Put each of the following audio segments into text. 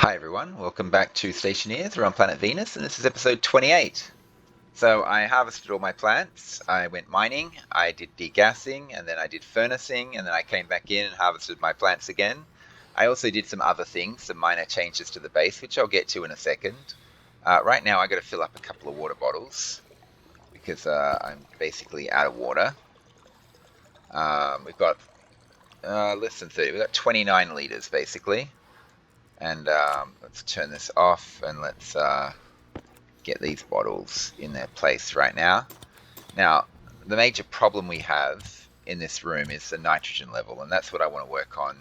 Hi everyone, welcome back to Stationeers. We're on planet Venus and this is episode 28. So I harvested all my plants, I went mining, I did degassing, and then I did furnacing, and then I came back in and harvested my plants again. I also did some other things, some minor changes to the base, which I'll get to in a second. Right now I got to fill up a couple of water bottles because I'm basically out of water. We've got less than 30, we've got 29 liters basically. And let's turn this off and let's get these bottles in their place right now. Now, the major problem we have in this room is the nitrogen level, and that's what I want to work on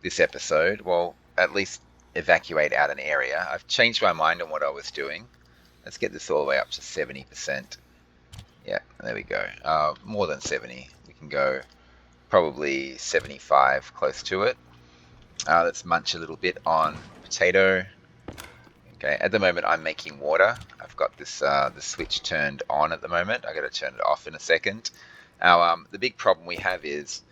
this episode. Well, at least evacuate out an area. I've changed my mind on what I was doing. Let's get this all the way up to 70%. Yeah, there we go. More than 70. We can go probably 75, close to it. Let's munch a little bit on potato. Okay, at the moment I'm making water. I've got this the switch turned on at the moment. I got to turn it off in a second. Now, the big problem we have is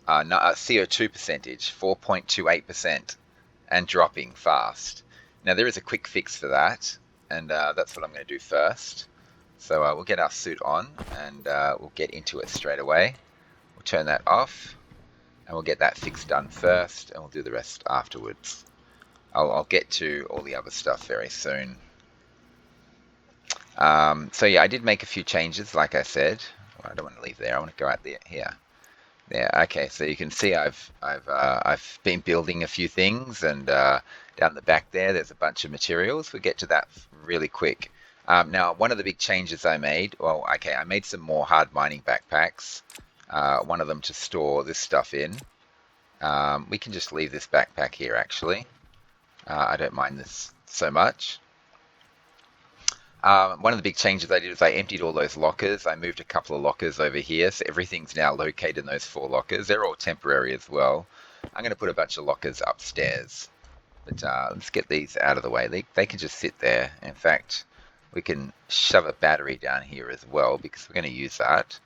CO2 percentage, 4.28%, and dropping fast. Now there is a quick fix for that, and that's what I'm going to do first. So we'll get our suit on, and we'll get into it straight away. We'll turn that off, and we'll get that fix done first, and we'll do the rest afterwards. I'll get to all the other stuff very soon. So yeah, I did make a few changes, like I said. Well, I don't want to leave there. I want to go out there here. There. Okay, so you can see I've been building a few things, and down the back there's a bunch of materials. We'll get to that really quick. Now, one of the big changes I made. Well, okay, I made some more hard mining backpacks. One of them to store this stuff in. We can just leave this backpack here, actually. I don't mind this so much. One of the big changes I did was I emptied all those lockers. I moved a couple of lockers over here, so everything's now located in those 4 lockers. They're all temporary as well. I'm going to put a bunch of lockers upstairs. But let's get these out of the way. They can just sit there. In fact, we can shove a battery down here as well because we're going to use that.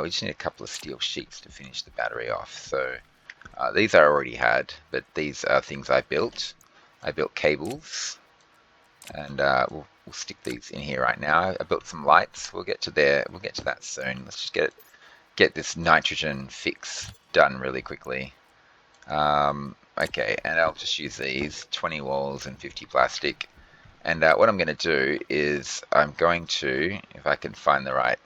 We just need a couple of steel sheets to finish the battery off. So these I already had, but these are things I built. I built cables, and we'll stick these in here right now. I built some lights. We'll get to there. We'll get to that soon. Let's just get this nitrogen fix done really quickly. Okay, and I'll just use these 20 walls and 50 plastic. And what I'm going to do is I'm going to, if I can find the right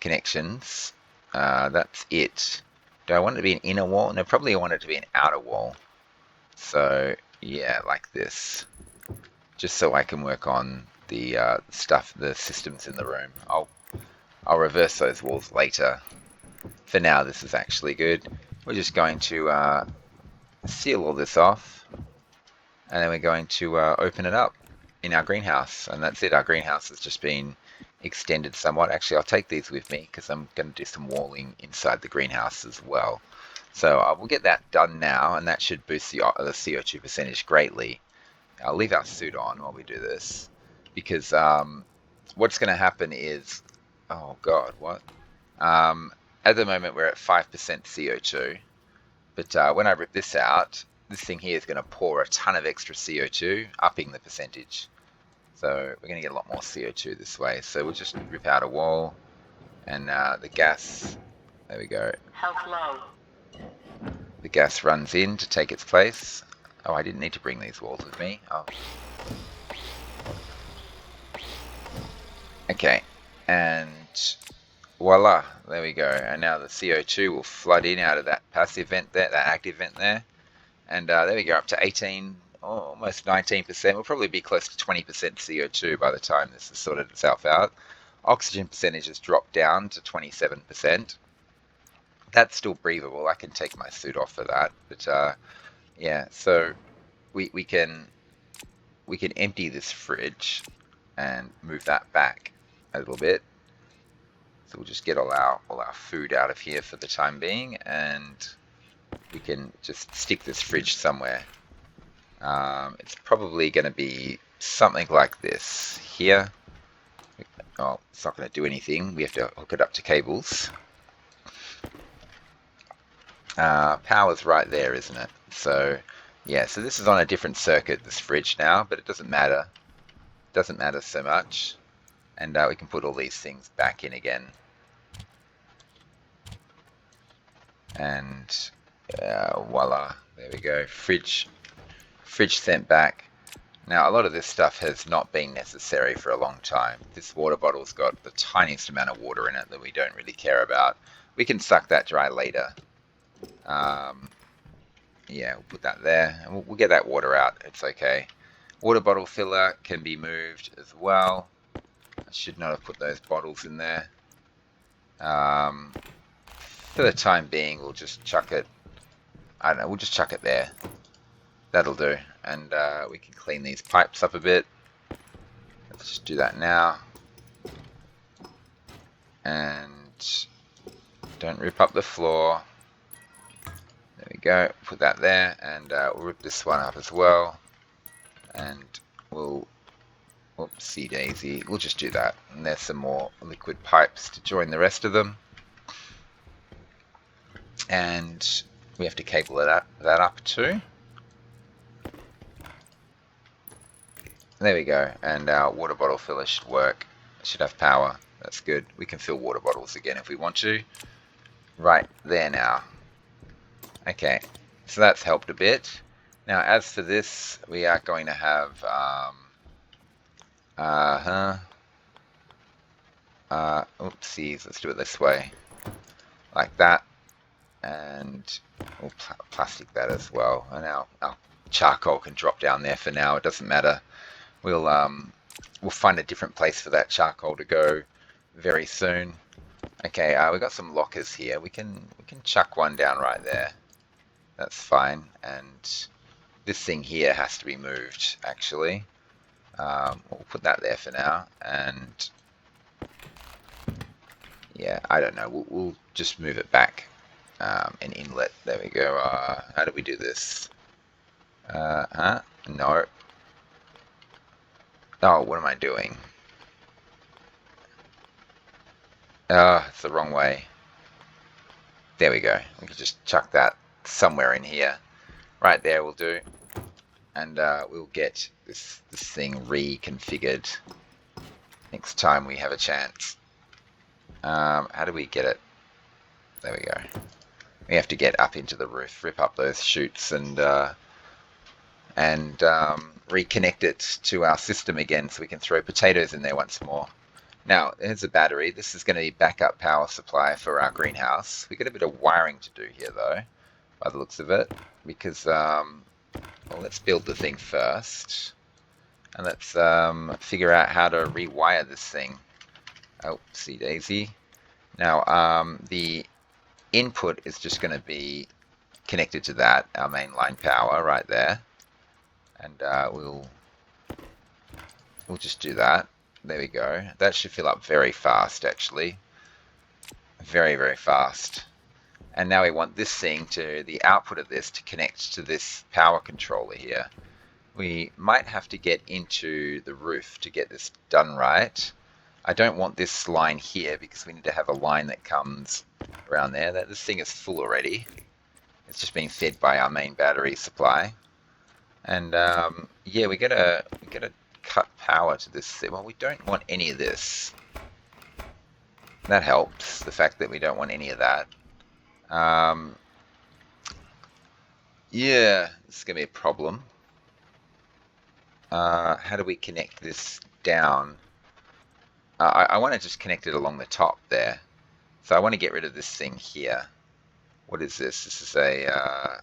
connections, that's it. Do I want it to be an inner wall? No, probably I want it to be an outer wall. So yeah, like this, just so I can work on the stuff, the systems in the room. I'll reverse those walls later. For now, this is actually good. We're just going to seal all this off, and then we're going to open it up in our greenhouse, and that's it. Our greenhouse has just been extended somewhat. Actually, I'll take these with me because I'm going to do some walling inside the greenhouse as well. So we'll get that done now, and that should boost the CO2 percentage greatly. I'll leave our suit on while we do this, because what's going to happen is, oh god, what? At the moment we're at 5% CO2, but when I rip this out, this thing here is going to pour a ton of extra CO2, upping the percentage. So we're going to get a lot more CO2 this way. So we'll just rip out a wall, and the gas, there we go. Health low. The gas runs in to take its place. Oh, I didn't need to bring these walls with me. Oh. Okay, and voila, there we go. And now the CO2 will flood in out of that passive vent there, that active vent there. And there we go, up to 18, almost 19%. We'll probably be close to 20% CO2 by the time this has sorted itself out. Oxygen percentage has dropped down to 27%. That's still breathable. I can take my suit off for that, but yeah. So we can empty this fridge and move that back a little bit. So we'll just get all our food out of here for the time being, and we can just stick this fridge somewhere. It's probably going to be something like this here. Oh, it's not going to do anything. We have to hook it up to cables. Power's right there, isn't it? So Yeah, so this is on a different circuit, this fridge now, but it doesn't matter. It doesn't matter so much. And we can put all these things back in again. And voila, there we go. Fridge sent back. Now, a lot of this stuff has not been necessary for a long time. This water bottle's got the tiniest amount of water in it that we don't really care about. We can suck that dry later. Yeah, we'll put that there, and we'll get that water out. It's okay. Water bottle filler can be moved as well. I should not have put those bottles in there. For the time being, we'll just chuck it. I don't know, we'll just chuck it there. That'll do. And we can clean these pipes up a bit. Let's just do that now. And don't rip up the floor. There we go. Put that there, and we'll rip this one up as well. And we'll, oopsie daisy, we'll just do that. And there's some more liquid pipes to join the rest of them. And we have to cable that up too. There we go, and our water bottle filler should work. It should have power. That's good. We can fill water bottles again if we want to. Right there now. Okay, so that's helped a bit. Now, as for this, we are going to have oopsies, let's do it this way, like that, and we'll plastic that as well. And our charcoal can drop down there for now. It doesn't matter. We'll find a different place for that charcoal to go very soon. Okay, we've got some lockers here. We can chuck one down right there. That's fine. And this thing here has to be moved, actually. We'll put that there for now. And yeah, I don't know. We'll just move it back. An inlet. There we go. How do we do this? No. Oh, what am I doing? It's the wrong way. There we go. We can just chuck that somewhere in here. Right there will do. And we'll get this thing reconfigured next time we have a chance. How do we get it? There we go. We have to get up into the roof, rip up those chutes, and reconnect it to our system again so we can throw potatoes in there once more. Now, here's a battery. This is going to be backup power supply for our greenhouse. We've got a bit of wiring to do here, though, by the looks of it, because, well, let's build the thing first, and let's figure out how to rewire this thing. Oopsie daisy. Now, the input is just going to be connected to that, our mainline power right there. And we'll just do that. There we go. That should fill up very fast, actually. Very, very fast. And now we want this thing the output of this to connect to this power controller here. We might have to get into the roof to get this done right. I don't want this line here because we need to have a line that comes around there. This thing is full already. It's just being fed by our main battery supply. And yeah, we gotta cut power to this thing. Well, we don't want any of this. That helps, the fact that we don't want any of that. Yeah, this is gonna be a problem. How do we connect this down? I want to just connect it along the top there. So I want to get rid of this thing here. What is this? This is a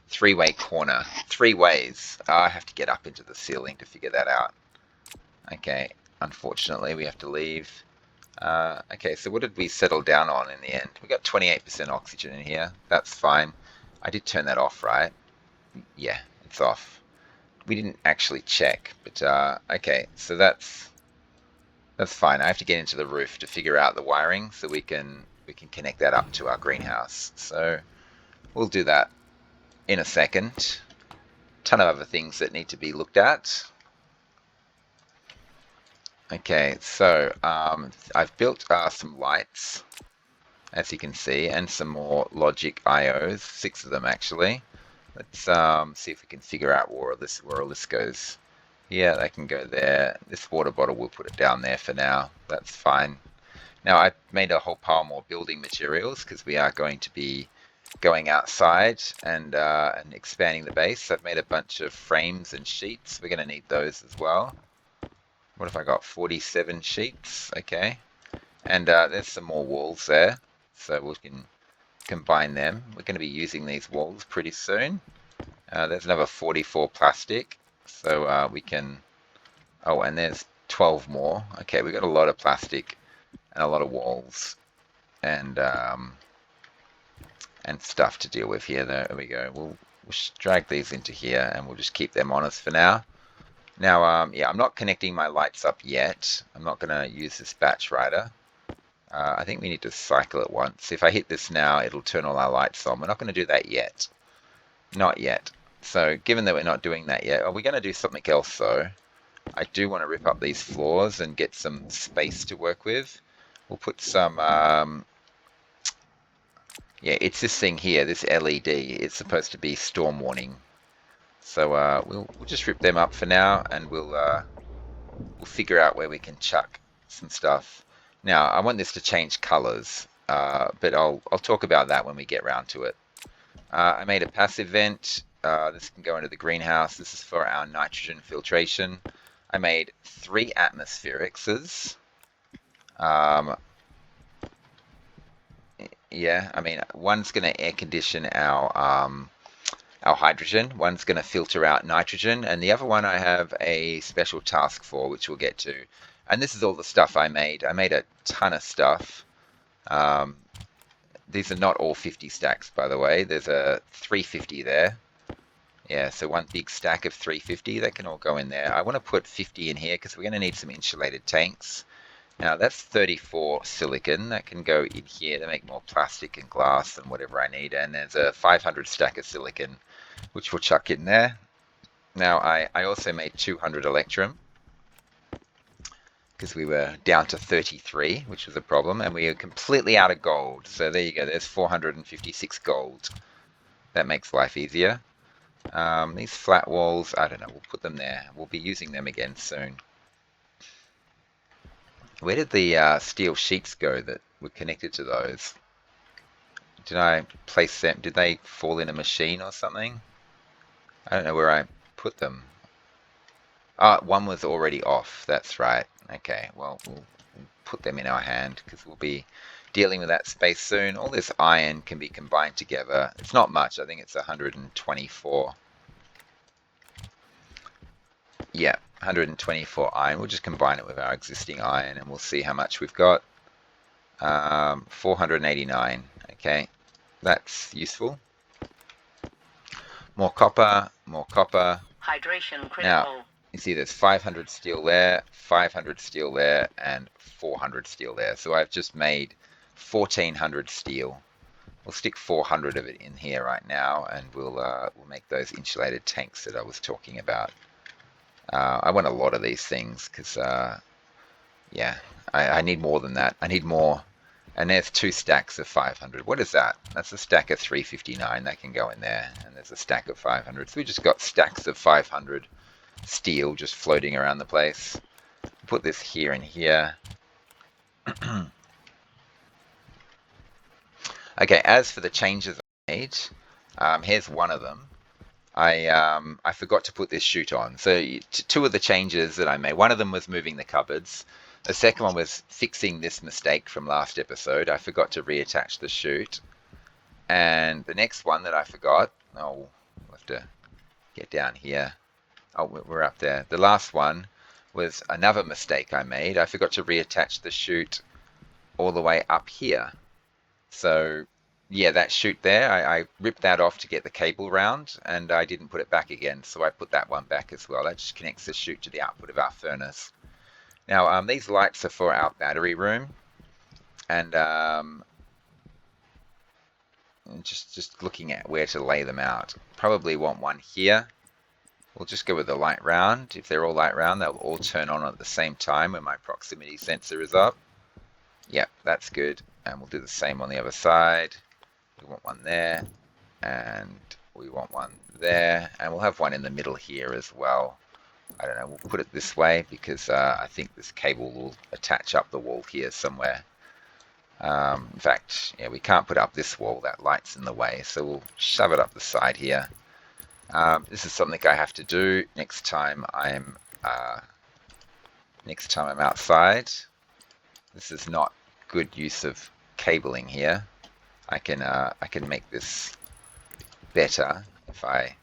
three-way corner. 3 ways. I have to get up into the ceiling to figure that out. Okay, unfortunately we have to leave. Okay, so what did we settle down on in the end? We got 28% oxygen in here. That's fine. I did turn that off, right? Yeah, it's off. We didn't actually check, but okay, so that's fine. I have to get into the roof to figure out the wiring so we can connect that up to our greenhouse. So we'll do that in a second. Ton of other things that need to be looked at. Okay, so I've built some lights, as you can see, and some more logic IOs, 6 of them actually. Let's see if we can figure out where all this goes. Yeah, they can go there. This water bottle, we'll put it down there for now. That's fine. Now I made a whole pile more building materials because we are going to be going outside and expanding the base. I've made a bunch of frames and sheets. We're going to need those as well. What if I got 47 sheets? Okay. And there's some more walls there, so we can combine them. We're going to be using these walls pretty soon. There's another 44 plastic, so we can... Oh, and there's 12 more. Okay, we've got a lot of plastic and a lot of walls and stuff to deal with here. There we go. We'll drag these into here and we'll just keep them on us for now. Now, yeah, I'm not connecting my lights up yet. I'm not going to use this batch writer. I think we need to cycle it once. If I hit this now, it'll turn all our lights on. We're not going to do that yet. Not yet. So given that we're not doing that yet, are we going to do something else though? I do want to rip up these floors and get some space to work with. We'll put some, yeah, it's this thing here, this LED. It's supposed to be storm warning. So we'll just rip them up for now, and we'll figure out where we can chuck some stuff. Now, I want this to change colors, but I'll talk about that when we get around to it. I made a passive vent. This can go into the greenhouse. This is for our nitrogen filtration. I made 3 atmospherics. Yeah, I mean, one's going to air condition our hydrogen, one's going to filter out nitrogen, and the other one I have a special task for, which we'll get to. And this is all the stuff I made. I made a ton of stuff. These are not all 50 stacks, by the way. There's a 350 there. Yeah, so one big stack of 350, they can all go in there. I want to put 50 in here because we're going to need some insulated tanks. Now that's 34 silicon. That can go in here to make more plastic and glass and whatever I need. And there's a 500 stack of silicon, which we'll chuck in there. Now I also made 200 electrum because we were down to 33, which was a problem, and we are completely out of gold. So there you go, there's 456 gold. That makes life easier. These flat walls, I don't know, we'll put them there. We'll be using them again soon. Where did the steel sheets go that were connected to those? Did I place them? Did they fall in a machine or something? I don't know where I put them. Ah, one was already off. That's right. Okay, well, we'll put them in our hand because we'll be dealing with that space soon. All this iron can be combined together. It's not much. I think it's 124. Yeah, 124 iron. We'll just combine it with our existing iron and we'll see how much we've got. 489. Okay, that's useful. More copper, more copper. Hydration critical. Now, you see there's 500 steel there, 500 steel there, and 400 steel there. So I've just made 1400 steel. We'll stick 400 of it in here right now, and we'll make those insulated tanks that I was talking about. I want a lot of these things because, yeah, I need more than that. I need more. And there's 2 stacks of 500. What is that? That's a stack of 359. That can go in there. And there's a stack of 500. So we just got stacks of 500 steel just floating around the place. Put this here and here. Okay, as for the changes I made, here's one of them. I forgot to put this chute on. So 2 of the changes that I made, one of them was moving the cupboards. The second one was fixing this mistake from last episode. I forgot to reattach the chute. And the next one that I forgot, oh, we'll have to get down here. Oh, we're up there. The last one was another mistake I made. I forgot to reattach the chute all the way up here. So yeah, that chute there, I ripped that off to get the cable round, and I didn't put it back again, so I put that one back as well. That just connects the chute to the output of our furnace. Now, these lights are for our battery room, and just looking at where to lay them out. Probably want one here. We'll just go with the light round. If they're all light round, they'll all turn on at the same time when my proximity sensor is up. Yep, that's good. And we'll do the same on the other side. We want one there, and we want one there, and we'll have one in the middle here as well. I don't know, we'll put it this way because I think this cable will attach up the wall here somewhere. In fact, yeah, we can't put up this wall, that light's in the way, so we'll shove it up the side here. This is something I have to do next time I'm outside. This is not good use of cabling here. I can make this better if I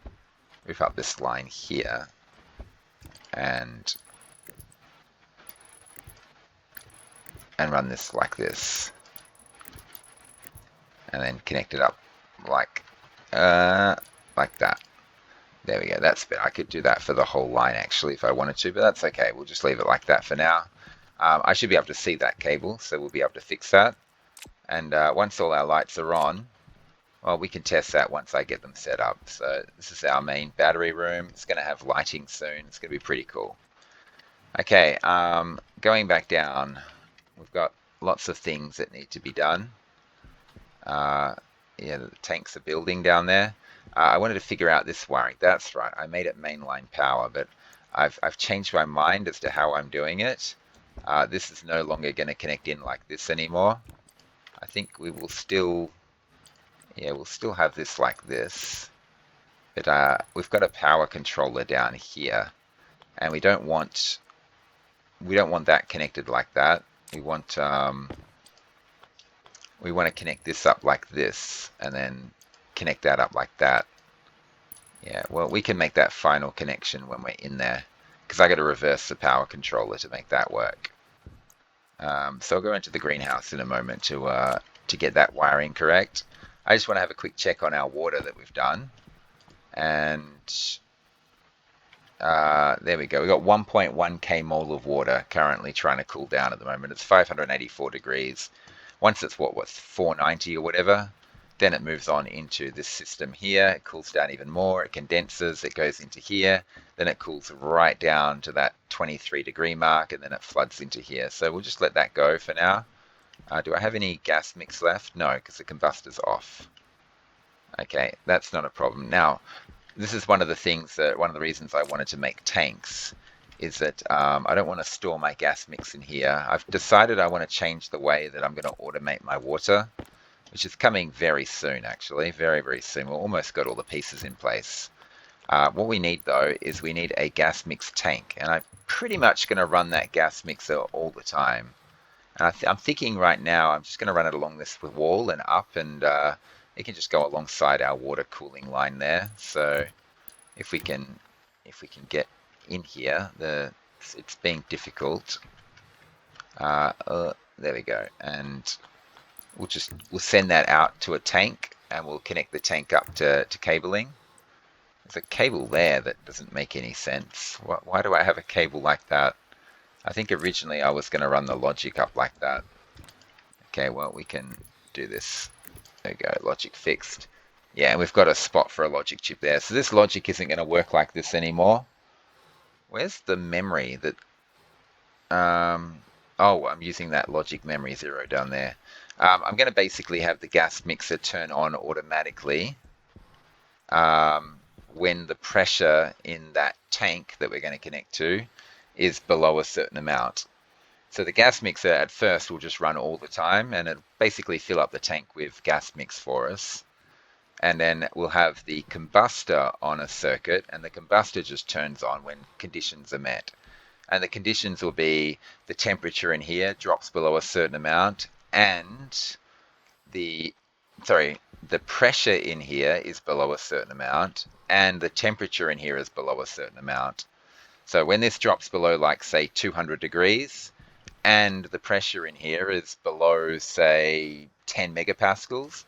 move up this line here and run this like this, and then connect it up like that. There we go. That's better. I could do that for the whole line actually if I wanted to, but that's okay. We'll just leave it like that for now. I should be able to see that cable, so we'll be able to fix that. And once all our lights are on, well, we can test that once I get them set up. So this is our main battery room. It's going to have lighting soon. It's going to be pretty cool. Okay, going back down, we've got lots of things that need to be done. Yeah, the tanks are building down there. I wanted to figure out this wiring. That's right, I made it mainline power, but I've changed my mind as to how I'm doing it. This is no longer going to connect in like this anymore. I think we will still, yeah, we'll still have this like this, but we've got a power controller down here, and we don't want that connected like that. We want to connect this up like this, and then connect that up like that. Yeah, well, we can make that final connection when we're in there, because I got to reverse the power controller to make that work. So I'll go into the greenhouse in a moment to get that wiring correct. I just want to have a quick check on our water that we've done, and there we go. We've got 1.1 kmol of water currently trying to cool down at the moment. It's 584 degrees. Once it's what 490 or whatever, then it moves on into this system here. It cools down even more. It condenses. It goes into here. Then it cools right down to that 23 degree mark, and then it floods into here. So we'll just let that go for now. Do I have any gas mix left? No, because the combustor's off. Okay, that's not a problem. Now, this is one of the reasons I wanted to make tanks, is that I don't want to store my gas mix in here. I've decided I want to change the way that I'm going to automate my water, which is coming very soon actually, very, very soon. We've almost got all the pieces in place. What we need though is we need a gas mix tank, and I'm pretty much going to run that gas mixer all the time. And I'm thinking right now I'm just going to run it along this wall and up, and it can just go alongside our water cooling line there. So if we can get in here, it's being difficult. There we go, and we'll send that out to a tank, and we'll connect the tank up to cabling. There's a cable there that doesn't make any sense. Why do I have a cable like that? I think originally I was going to run the logic up like that. Okay, well, we can do this. There we go, logic fixed. Yeah, and we've got a spot for a logic chip there. So this logic isn't going to work like this anymore. Where's the memory that... oh, I'm using that logic memory 0 down there. I'm going to basically have the gas mixer turn on automatically when the pressure in that tank that we're going to connect to is below a certain amount. So the gas mixer at first will just run all the time, and it'll basically fill up the tank with gas mix for us. And then we'll have the combustor on a circuit, and the combustor just turns on when conditions are met. And the conditions will be the temperature in here drops below a certain amount, and the pressure in here is below a certain amount, and the temperature in here is below a certain amount. So when this drops below, like, say, 200 degrees, and the pressure in here is below, say, 10 megapascals,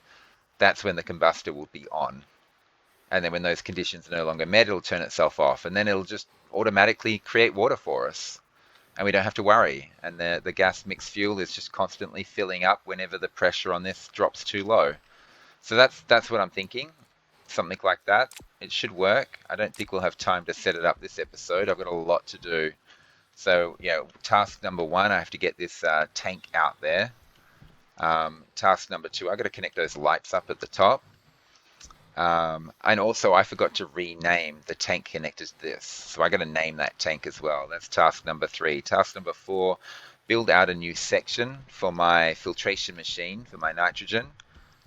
that's when the combustor will be on. And then when those conditions are no longer met, it'll turn itself off, and then it'll just automatically create water for us. And we don't have to worry. And the gas mix fuel is just constantly filling up whenever the pressure on this drops too low. So that's what I'm thinking. Something like that. It should work. I don't think we'll have time to set it up this episode. I've got a lot to do. So, yeah, task number 1, I have to get this tank out there. Task number 2, I've got to connect those lights up at the top. And also, I forgot to rename the tank connected to this. So I got to name that tank as well. That's task number 3. Task number 4, build out a new section for my filtration machine for my nitrogen.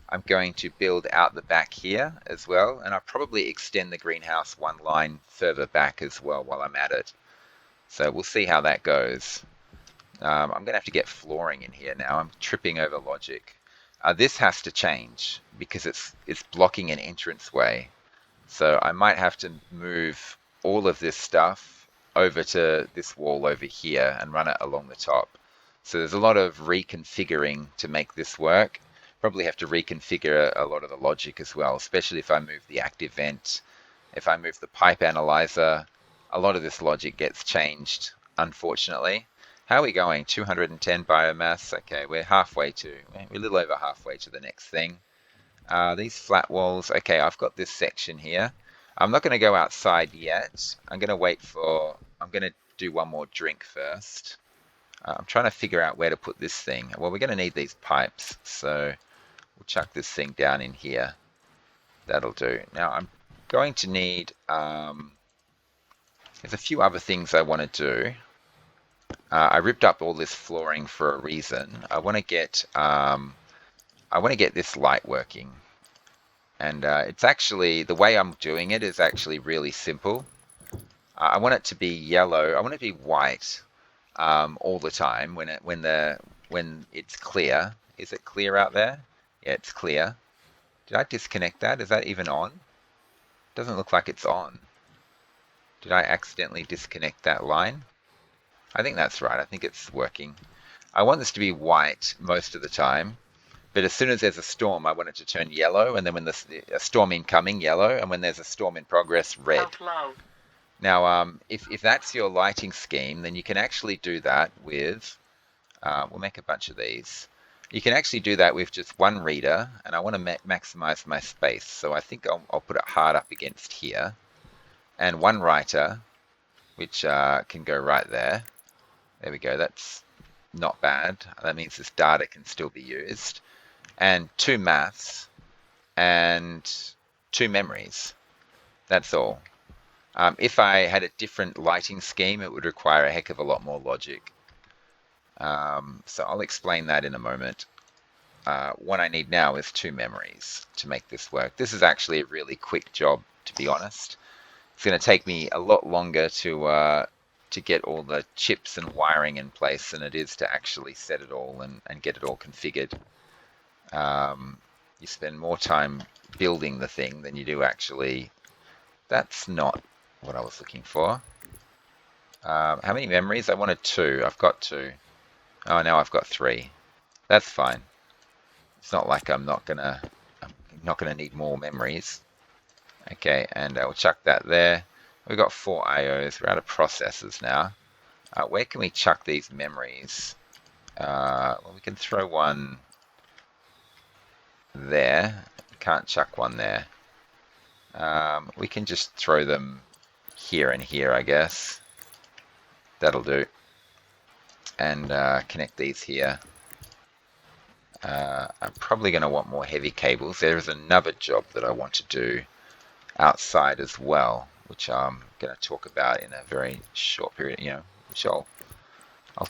I'm going to build out the back here as well. And I'll probably extend the greenhouse one line further back as well while I'm at it. So we'll see how that goes. I'm going to have to get flooring in here now. I'm tripping over logic. This has to change because it's blocking an entranceway. So I might have to move all of this stuff over to this wall over here and run it along the top. So there's a lot of reconfiguring to make this work. Probably have to reconfigure a lot of the logic as well, especially if I move the active vent, if I move the pipe analyzer. A lot of this logic gets changed, unfortunately. How are we going? 210 biomass. Okay, we're a little over halfway to the next thing. These flat walls, okay, I've got this section here. I'm not going to go outside yet. I'm going to do one more drink first. I'm trying to figure out where to put this thing. Well, we're going to need these pipes, so we'll chuck this thing down in here. That'll do. Now I'm going to need, there's a few other things I want to do. I ripped up all this flooring for a reason. I want to get this light working. And it's actually, the way I'm doing it is actually really simple. I want it to be yellow. I want it to be white all the time when it's clear. Is it clear out there? Yeah, it's clear. Did I disconnect that? Is that even on? Doesn't look like it's on. Did I accidentally disconnect that line? I think that's right. I think it's working. I want this to be white most of the time. But as soon as there's a storm, I want it to turn yellow, and then when there's a storm incoming, yellow, and when there's a storm in progress, red. Now, if that's your lighting scheme, then you can actually do that with, we'll make a bunch of these. You can actually do that with just one reader, and I want to maximize my space. So I think I'll put it hard up against here, and one writer, which can go right there. There we go, that's not bad. That means this data can still be used. And 2 maths and 2 memories. That's all. If I had a different lighting scheme, it would require a heck of a lot more logic. So I'll explain that in a moment. What I need now is 2 memories to make this work. This is actually a really quick job, to be honest. It's going to take me a lot longer to get all the chips and wiring in place than it is to actually set it all and get it all configured. You spend more time building the thing than you do actually. That's not what I was looking for. How many memories? I wanted 2. I've got 2. Oh, now I've got 3. That's fine. It's not like I'm not gonna need more memories. Okay, and we'll chuck that there. We've got 4 IOs. We're out of processors now. Where can we chuck these memories? Well, we can throw one there. Can't chuck one there. We can just throw them here and here, I guess. That'll do. And connect these here. I'm probably going to want more heavy cables. There is another job that I want to do outside as well, which I'm going to talk about in a very short period, which I'll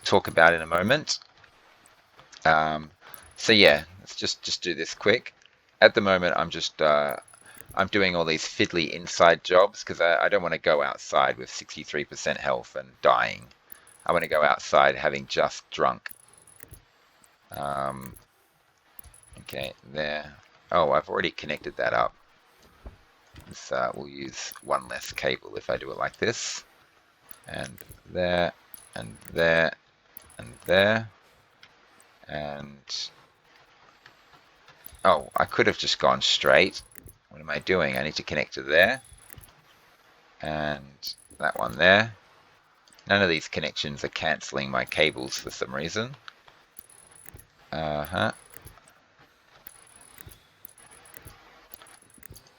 talk about in a moment. So yeah, let's just do this quick. At the moment, I'm doing all these fiddly inside jobs because I don't want to go outside with 63% health and dying. I want to go outside having just drunk. Okay, there. Oh, I've already connected that up. We'll use one less cable if I do it like this. And there, and there, and there. And oh, I could have just gone straight. What am I doing? I need to connect to there. And that one there. None of these connections are cancelling my cables for some reason.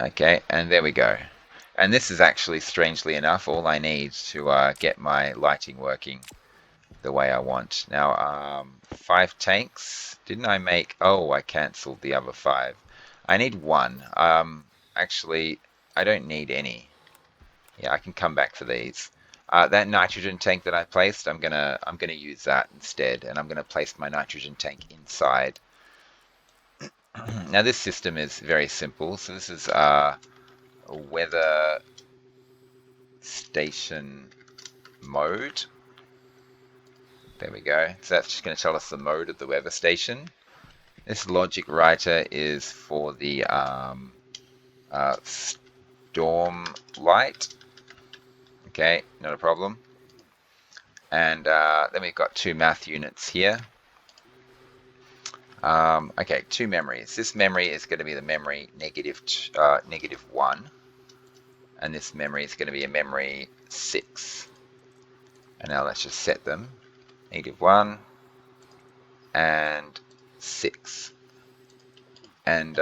Okay, and there we go. And this is actually, strangely enough, all I need to get my lighting working the way I want. Now, 5 tanks. Didn't I make... Oh, I cancelled the other 5. I need 1. actually, I don't need any. Yeah, I can come back for these. That nitrogen tank that I placed, I'm gonna use that instead, and I'm gonna place my nitrogen tank inside. Now this system is very simple. So this is a weather station mode. There we go. So that's just going to tell us the mode of the weather station. This logic writer is for the storm light. Okay, not a problem. And then we've got two math units here. Okay, two memories. This memory is going to be the memory -1, and this memory is going to be a memory 6. And now let's just set them. -1 and 6. And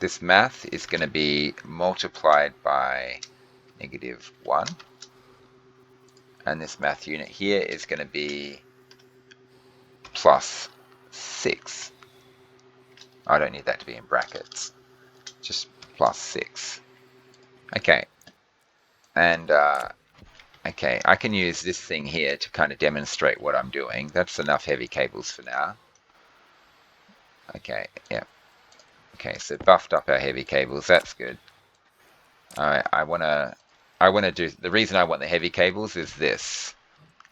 this math is going to be multiplied by -1. And this math unit here is going to be +6. I don't need that to be in brackets. Just +6. Okay. And okay, I can use this thing here to kind of demonstrate what I'm doing. That's enough heavy cables for now. Okay, yeah. Okay, so buffed up our heavy cables. That's good. I wanna do, the reason I want the heavy cables is this.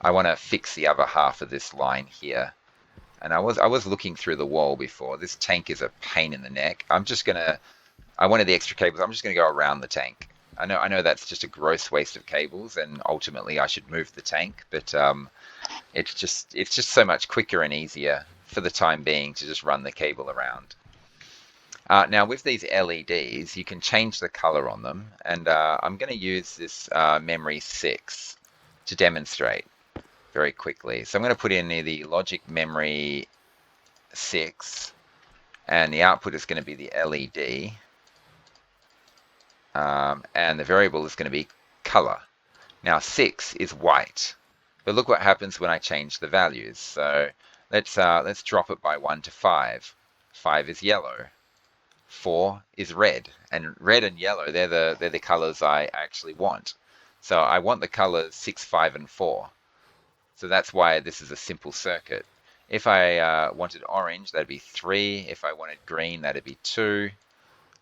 I want to fix the other half of this line here. And I was looking through the wall before. This tank is a pain in the neck. I wanted the extra cables. I'm just gonna go around the tank. I know that's just a gross waste of cables, and ultimately I should move the tank, but it's just so much quicker and easier for the time being to just run the cable around. Now with these LEDs, you can change the color on them, and I'm going to use this memory 6 to demonstrate very quickly. So I'm going to put in the logic memory 6, and the output is going to be the LED, and the variable is going to be color. Now 6 is white, but look what happens when I change the values. So let's drop it by 1 to 5. 5 is yellow. 4 is red, and red and yellow, they're the colors I actually want. So I want the colors 6, 5, and 4. So that's why this is a simple circuit. If I wanted orange, that'd be 3. If I wanted green, that'd be 2.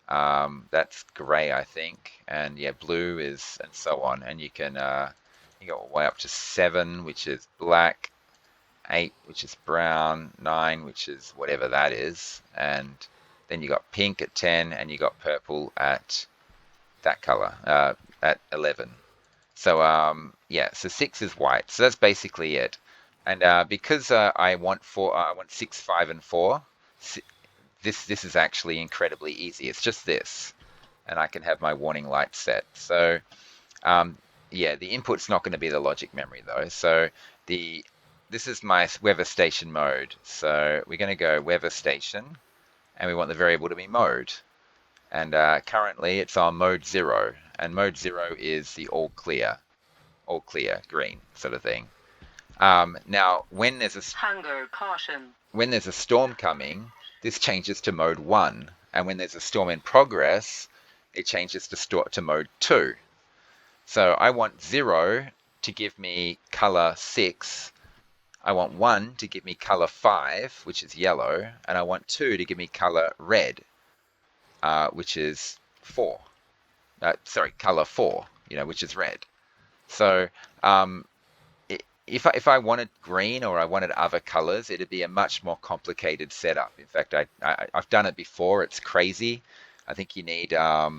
That's gray, I think, and yeah, blue is, and so on. And you go all the way up to 7, which is black, 8, which is brown, 9, which is whatever that is, and then you got pink at 10, and you got purple at that color at 11. So yeah, so 6 is white. So that's basically it. And because I want 6, 5, and 4. This is actually incredibly easy. It's just this, and I can have my warning light set. So yeah, the input's not going to be the logic memory though. So this is my weather station mode. So we're going to go weather station, and we want the variable to be mode. And currently it's on mode 0, and mode 0 is the all clear, green sort of thing. Now when there's a hunger caution, when there's a storm coming, this changes to mode 1, and when there's a storm in progress, it changes to mode 2. So I want 0 to give me color 6, I want 1 to give me color 5, which is yellow, and I want 2 to give me color red, which is 4. Sorry, color 4, which is red. So if I wanted green or I wanted other colors, it'd be a much more complicated setup. In fact, I've done it before. It's crazy. I think you need a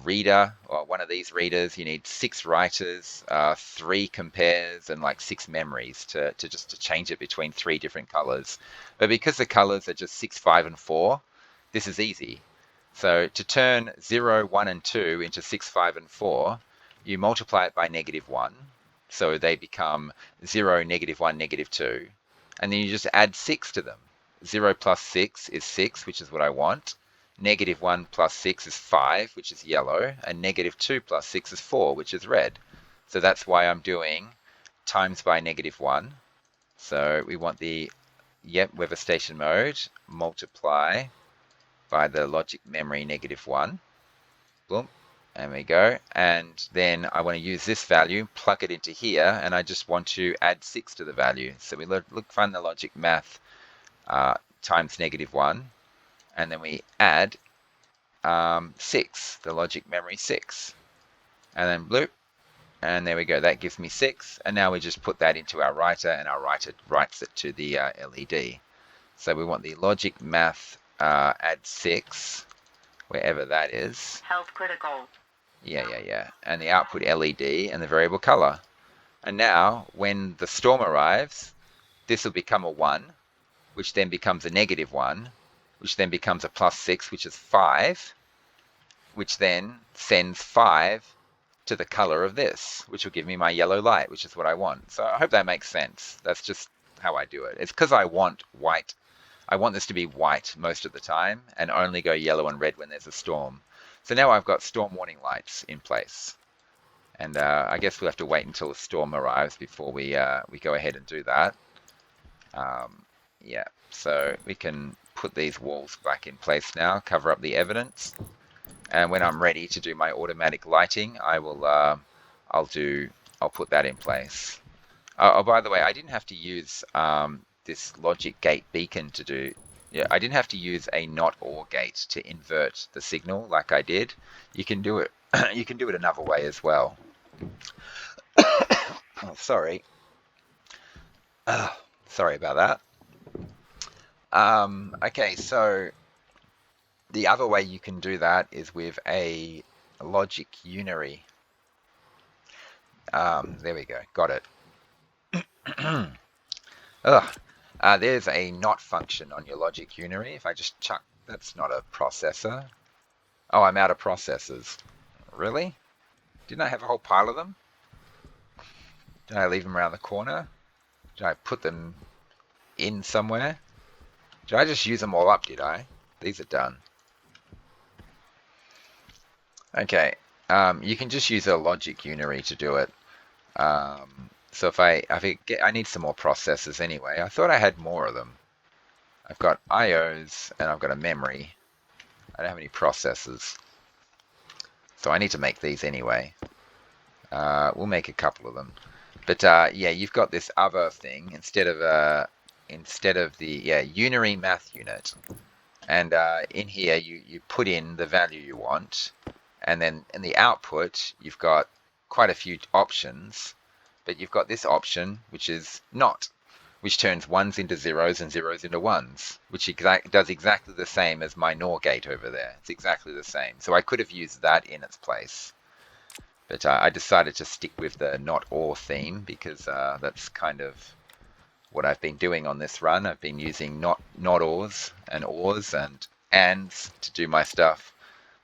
reader, or one of these readers. You need 6 writers, 3 compares, and like 6 memories to change it between 3 different colors. But because the colors are just 6, 5, and 4, this is easy. So to turn 0, 1, and 2 into 6, 5, and 4, you multiply it by -1. So they become 0, -1, -2. And then you just add 6 to them. 0 plus 6 is 6, which is what I want. -1 plus 6 is 5, which is yellow. And -2 plus 6 is 4, which is red. So that's why I'm doing times by -1. So we want the, weather station mode, multiply by the logic memory -1. Boom. And we go. And then I want to use this value, plug it into here, and I just want to add 6 to the value. So we find the logic math times -1, and then we add 6, the logic memory 6. And then bloop, and there we go. That gives me 6. And now we just put that into our writer, and our writer writes it to the LED. So we want the logic math add 6, wherever that is. Health critical. Yeah. And the output LED and the variable color. And now when the storm arrives, this will become a 1, which then becomes a -1, which then becomes a +6, which is 5, which then sends 5 to the color of this, which will give me my yellow light, which is what I want. So I hope that makes sense. That's just how I do it. It's because I want white. I want this to be white most of the time and only go yellow and red when there's a storm. So now I've got storm warning lights in place. And I guess we'll have to wait until the storm arrives before we go ahead and do that. Yeah, so we can put these walls back in place now, cover up the evidence. And when I'm ready to do my automatic lighting, I'll put that in place. Oh, by the way, I didn't have to use this logic gate beacon to do. Yeah, I didn't have to use a not or gate to invert the signal like I did. You can do it. You can do it another way as well. Oh, sorry. Sorry about that. Okay, so the other way you can do that is with a logic unary. There we go, got it. There's a not function on your logic unary. If I just chuck, that's not a processor. Oh, I'm out of processors. Really? Didn't I have a whole pile of them? Did I leave them around the corner? Did I put them in somewhere? Did I just use them all up, did I? These are done. Okay, you can just use a logic unary to do it. So if I need some more processors anyway. I thought I had more of them. I've got IOs and I've got a memory. I don't have any processors. So I need to make these anyway. We'll make a couple of them. But yeah, you've got this other thing instead of the unary math unit. And in here you put in the value you want. And then in the output, you've got quite a few options. But you've got this option, which is not, which turns 1s into 0s and 0s into 1s, which does exactly the same as my NOR gate over there. It's exactly the same. So I could have used that in its place. But I decided to stick with the not or theme because that's kind of what I've been doing on this run. I've been using not ors and ands to do my stuff.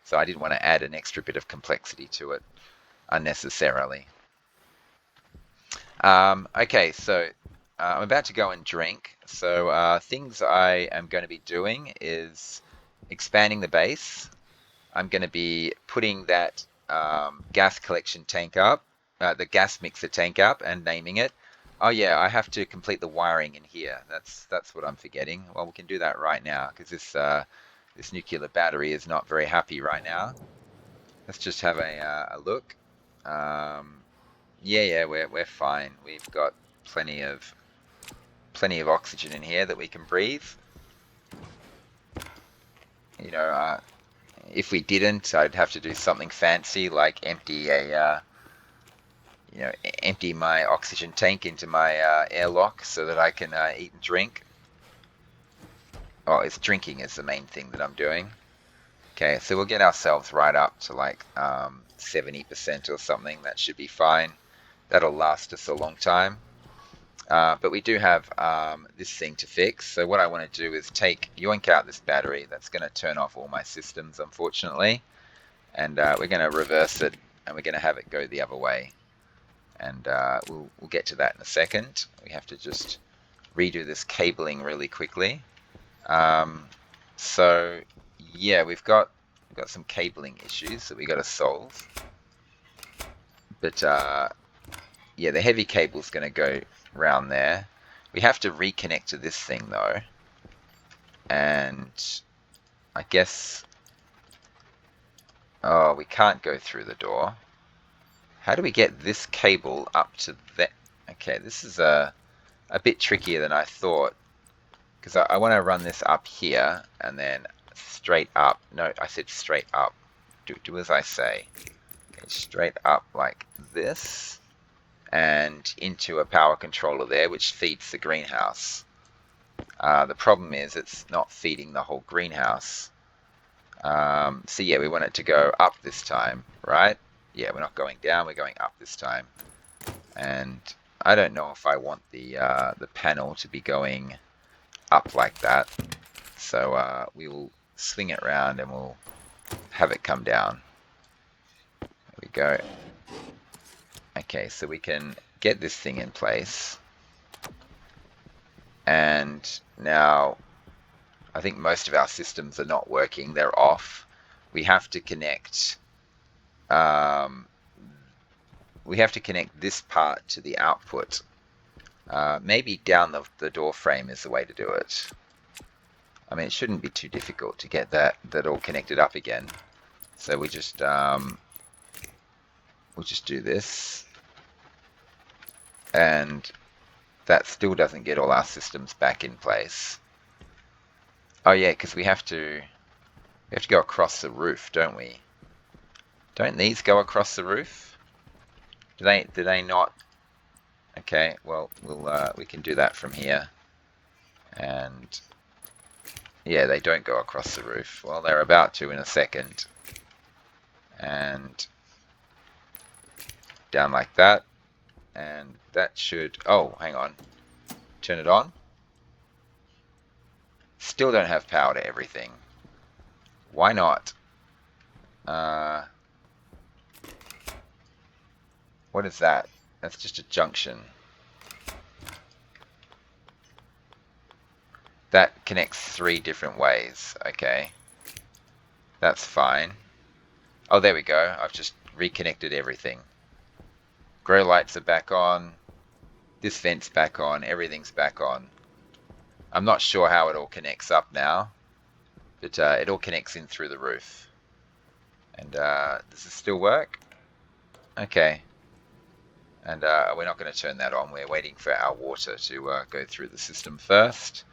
So I didn't want to add an extra bit of complexity to it unnecessarily. Okay, so I'm about to go and drink. So things I am going to be doing is expanding the base. I'm going to be putting that gas collection tank up, the gas mixer tank up, and naming it. Oh yeah, I have to complete the wiring in here. That's what I'm forgetting. Well, we can do that right now because this nuclear battery is not very happy right now. Let's just have a look. Yeah, we're fine. We've got plenty of oxygen in here that we can breathe. You know, if we didn't, I'd have to do something fancy like empty my oxygen tank into my airlock so that I can eat and drink. Oh, it's drinking is the main thing that I'm doing. Okay, so we'll get ourselves right up to like 70% or something. That should be fine. That'll last us a long time. But we do have this thing to fix. So what I want to do is yoink out this battery. That's going to turn off all my systems, unfortunately. And we're going to reverse it, and we're going to have it go the other way. And we'll get to that in a second. We have to just redo this cabling really quickly. So yeah, we've got some cabling issues that we got to solve. But yeah, the heavy cable's going to go around there. We have to reconnect to this thing though, and I guess... Oh, we can't go through the door. How do we get this cable up to that? Okay, this is a bit trickier than I thought. Because I want to run this up here and then straight up. No, I said straight up. Do as I say. Okay, straight up like this. And into a power controller there, which feeds the greenhouse. The problem is it's not feeding the whole greenhouse. So yeah, we want it to go up this time, right? Yeah, we're not going down, we're going up this time. And I don't know if I want the panel to be going up like that. So we will swing it around and we'll have it come down. There we go. Okay, so we can get this thing in place. And now I think most of our systems are not working. They're off. We have to connect this part to the output. Maybe down the door frame is the way to do it. I mean, it shouldn't be too difficult to get that all connected up again. So we'll just do this. And that still doesn't get all our systems back in place. Oh yeah, because we have to go across the roof, don't we? Don't these go across the roof? Do they not? Okay, well we can do that from here. And yeah, they don't go across the roof. Well, they're about to in a second. And down like that. And that should... Oh, hang on. Turn it on. Still don't have power to everything. Why not? What is that? That's just a junction. That connects 3 different ways. Okay. That's fine. Oh, there we go. I've just reconnected everything. Grow lights are back on. This vent's back on. Everything's back on. I'm not sure how it all connects up now. But it all connects in through the roof. And does this still work? Okay. And we're not going to turn that on. We're waiting for our water to go through the system first.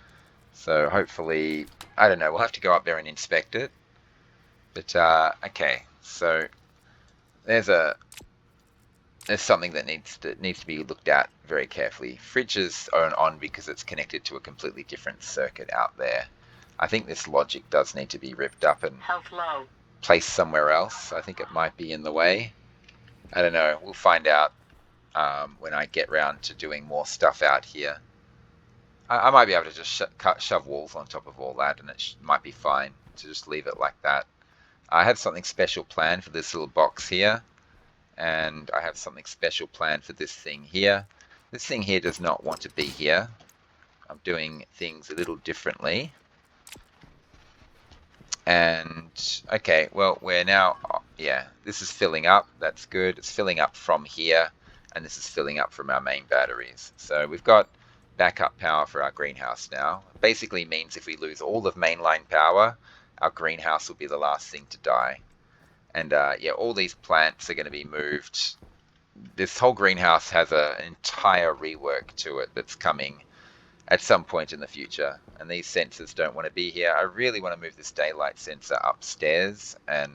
So hopefully, I don't know, we'll have to go up there and inspect it. But okay, so there's something that needs to be looked at very carefully. Fridges are on because it's connected to a completely different circuit out there. I think this logic does need to be ripped up and placed somewhere else. I think it might be in the way. I don't know. We'll find out when I get round to doing more stuff out here. I might be able to just shove walls on top of all that, and it might be fine to just leave it like that. I have something special planned for this little box here, and I have something special planned for this thing here. This thing here does not want to be here. I'm doing things a little differently. And okay, well, we're now, yeah, this is filling up. That's good. It's filling up from here, and this is filling up from our main batteries. So we've got backup power for our greenhouse now. It basically means if we lose all of mainline power, our greenhouse will be the last thing to die. And yeah, all these plants are going to be moved. This whole greenhouse has an entire rework to it that's coming at some point in the future. And these sensors don't want to be here. I really want to move this daylight sensor upstairs and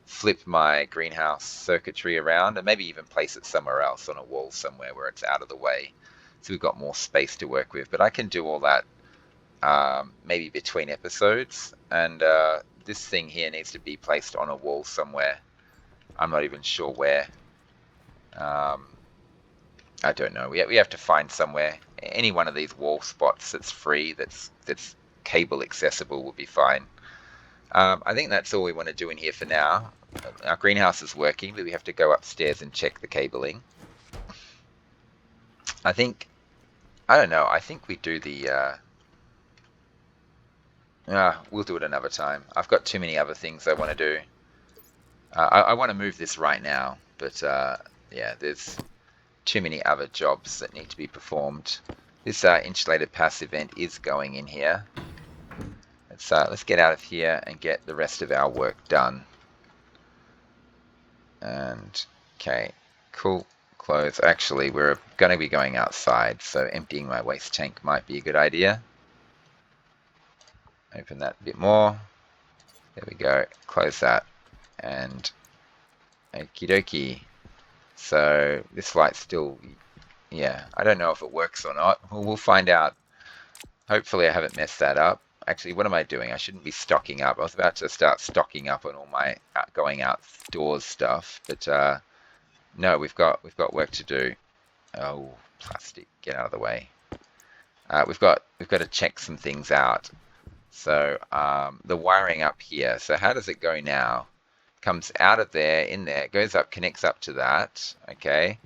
flip my greenhouse circuitry around and maybe even place it somewhere else on a wall somewhere where it's out of the way. So we've got more space to work with. But I can do all that maybe between episodes. And this thing here needs to be placed on a wall somewhere. I'm not even sure where. I don't know. We have to find somewhere. Any one of these wall spots that's free, that's cable accessible will be fine. I think that's all we want to do in here for now. Our greenhouse is working, but we have to go upstairs and check the cabling. I don't know. I think we do the... we'll do it another time. I've got too many other things I want to do. I want to move this right now, but yeah, there's too many other jobs that need to be performed. This insulated passive vent is going in here. let's get out of here and get the rest of our work done. And okay, cool. Close. Actually, we're going to be going outside, so emptying my waste tank might be a good idea. Open that a bit more. There we go. Close that. And okie dokie. So this light's still, yeah, I don't know if it works or not. We'll find out. Hopefully I haven't messed that up. Actually, what am I doing? I shouldn't be stocking up. I was about to start stocking up on all my going outdoors stuff, but no, we've got work to do. Oh, plastic, get out of the way. We've got to check some things out. So the wiring up here. So how does it go now? Comes out of there, in there, goes up, connects up to that, okay,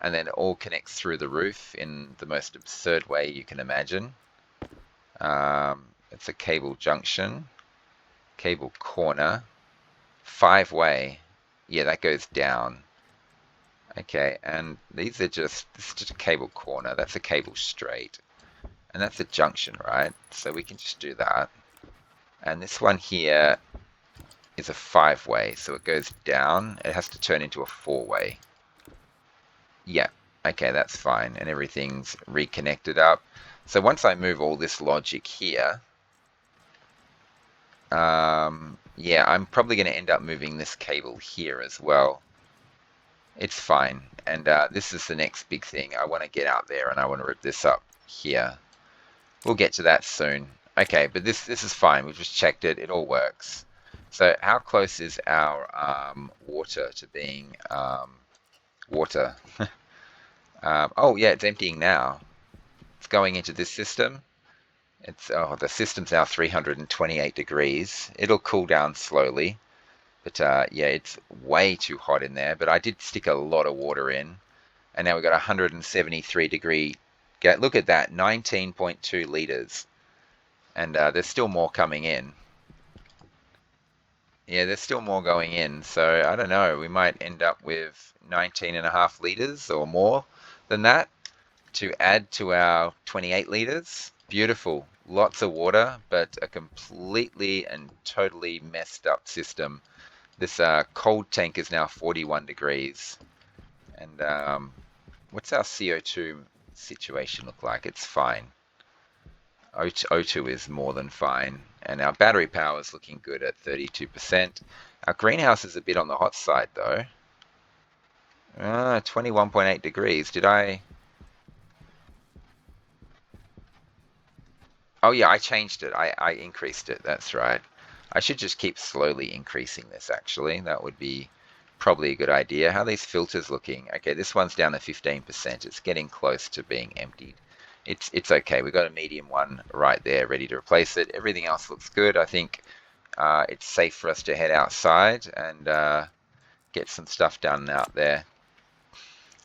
and then it all connects through the roof in the most absurd way you can imagine. It's a cable junction, cable corner, 5-way. Yeah, that goes down. Okay, and this is just a cable corner. That's a cable straight, and that's a junction, right? So we can just do that. And this one here is a 5-way, so it goes down. It has to turn into a 4-way. Yeah, okay, that's fine, and everything's reconnected up. So once I move all this logic here, yeah, I'm probably going to end up moving this cable here as well. It's fine, and this is the next big thing. I want to get out there and I want to rip this up here. We'll get to that soon. Okay, but this is fine. We've just checked it. It all works. So how close is our water to being water? Oh yeah, it's emptying now. It's going into this system. The system's now 328 degrees. It'll cool down slowly, but yeah, it's way too hot in there. But I did stick a lot of water in, and now we've got 173 degree. Look at that, 19.2 liters, and there's still more coming in. Yeah, there's still more going in, so I don't know. We might end up with 19.5 liters or more than that to add to our 28 liters. Beautiful. Lots of water, but a completely and totally messed up system. This cold tank is now 41 degrees. And what's our CO2 situation look like? It's fine. O2 is more than fine. And our battery power is looking good at 32%. Our greenhouse is a bit on the hot side though. 21.8 degrees. Did I? Oh yeah, I changed it. I increased it. That's right. I should just keep slowly increasing this actually. That would be probably a good idea. How are these filters looking? Okay, this one's down to 15%. It's getting close to being emptied. It's okay. We've got a medium one right there ready to replace it. Everything else looks good. I think it's safe for us to head outside and get some stuff done out there.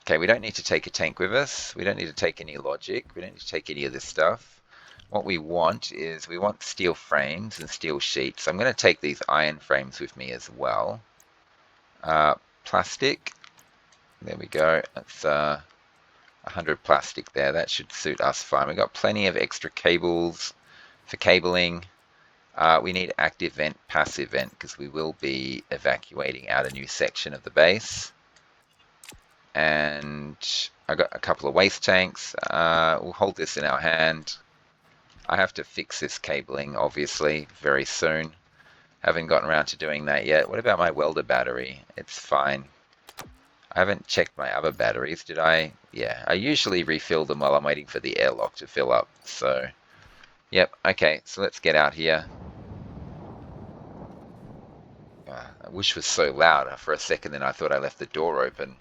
Okay, we don't need to take a tank with us. We don't need to take any logic. We don't need to take any of this stuff. What we want is we want steel frames and steel sheets. I'm going to take these iron frames with me as well. Plastic. There we go. That's 100 plastic there. That should suit us fine. We've got plenty of extra cables for cabling. We need active vent, passive vent, because we will be evacuating out a new section of the base. And I got a couple of waste tanks. We'll hold this in our hand. I have to fix this cabling, obviously, very soon. Haven't gotten around to doing that yet. What about my welder battery? It's fine. I haven't checked my other batteries, did I? Yeah, I usually refill them while I'm waiting for the airlock to fill up. So, yep, okay, so let's get out here. I wish it was so loud. For a second then I thought I left the door open.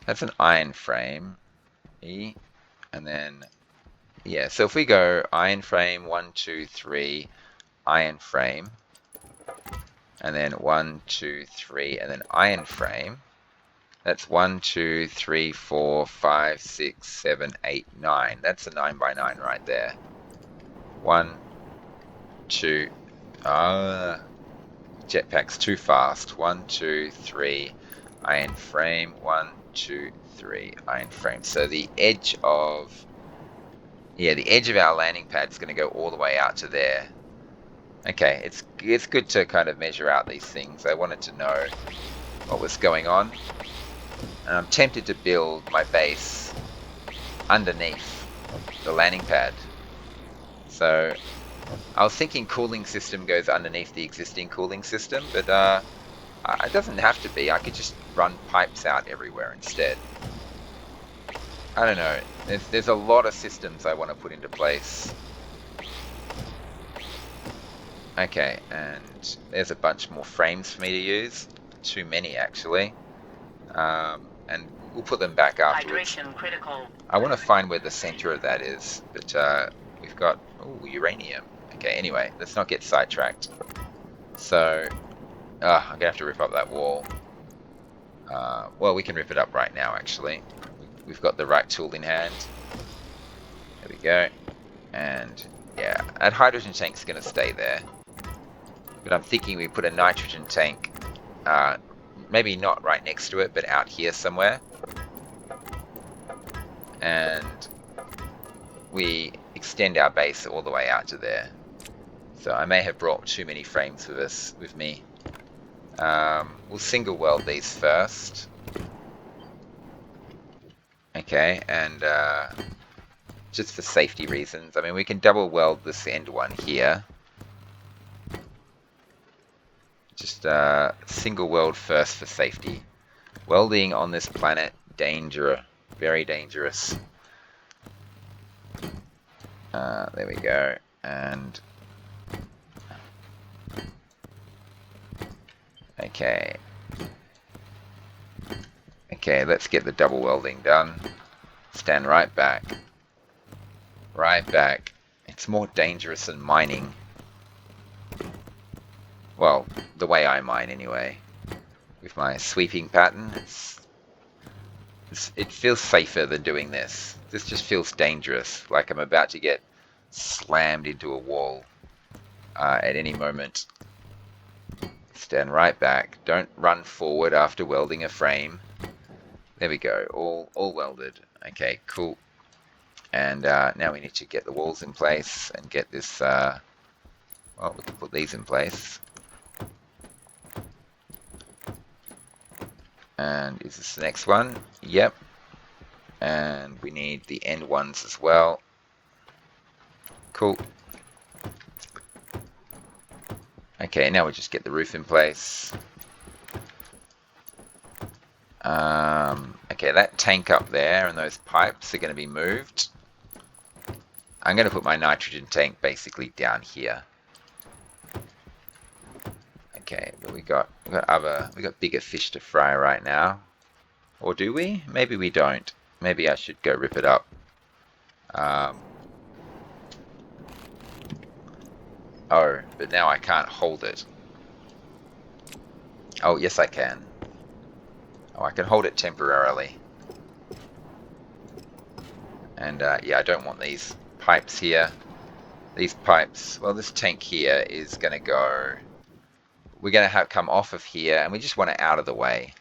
That's an iron frame. E, and then, yeah, so if we go iron frame, 1, 2, 3, iron frame, and then 1, 2, 3, and then iron frame. That's 1, 2, 3, 4, 5, 6, 7, 8, 9. That's a 9 by 9 right there. 1, 2. Jetpack's too fast. 1, 2, 3. Iron frame. 1, 2, 3. Iron frame. So the edge of, yeah, the edge of our landing pad is going to go all the way out to there. Okay, it's good to kind of measure out these things. I wanted to know what was going on. And I'm tempted to build my base underneath the landing pad. So I was thinking cooling system goes underneath the existing cooling system, but it doesn't have to be. I could just run pipes out everywhere instead. I don't know. There's a lot of systems I want to put into place. Okay, and there's a bunch more frames for me to use. Too many, actually. And we'll put them back afterwards. Hydration critical. I want to find where the center of that is, but we've got uranium. Okay, anyway, let's not get sidetracked. So, I'm going to have to rip up that wall. Well, we can rip it up right now, actually. We've got the right tool in hand. There we go. And, yeah, that hydrogen tank's going to stay there. But I'm thinking we put a nitrogen tank, maybe not right next to it, but out here somewhere. And we extend our base all the way out to there. So I may have brought too many frames with me. We'll single weld these first. Okay, and just for safety reasons, I mean, we can double weld this end one here. Just single weld first for safety. Welding on this planet, very dangerous. There we go, and okay. Okay, let's get the double welding done. Stand right back. Right back. It's more dangerous than mining. Well, the way I mine anyway. With my sweeping pattern, it feels safer than doing this. This just feels dangerous, like I'm about to get slammed into a wall at any moment. Stand right back. Don't run forward after welding a frame. There we go, all welded. Okay, cool. And now we need to get the walls in place and get this, well, we can put these in place. And is this the next one? Yep. And we need the end ones as well. Cool. Okay, now we just get the roof in place. Okay, that tank up there and those pipes are going to be moved. I'm going to put my nitrogen tank basically down here. Okay, but we got bigger fish to fry right now. Or do we? Maybe we don't. Maybe I should go rip it up. Oh, but now I can't hold it. Oh, yes I can. Oh, I can hold it temporarily. And yeah, I don't want these pipes here. These pipes, well, this tank here is going to go... We're going to have come off of here, and we just want it out of the way.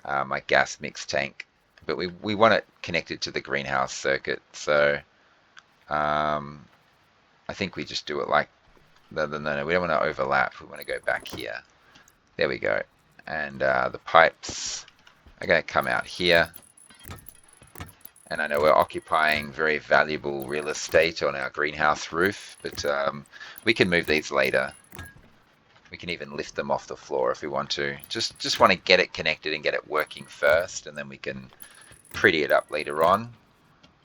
My gas mix tank. But we want it connected to the greenhouse circuit, so I think we just do it like... No, we don't want to overlap. We want to go back here. There we go. And the pipes are going to come out here. And I know we're occupying very valuable real estate on our greenhouse roof, but we can move these later. We can even lift them off the floor if we want to. Just want to get it connected and get it working first, and then we can pretty it up later on.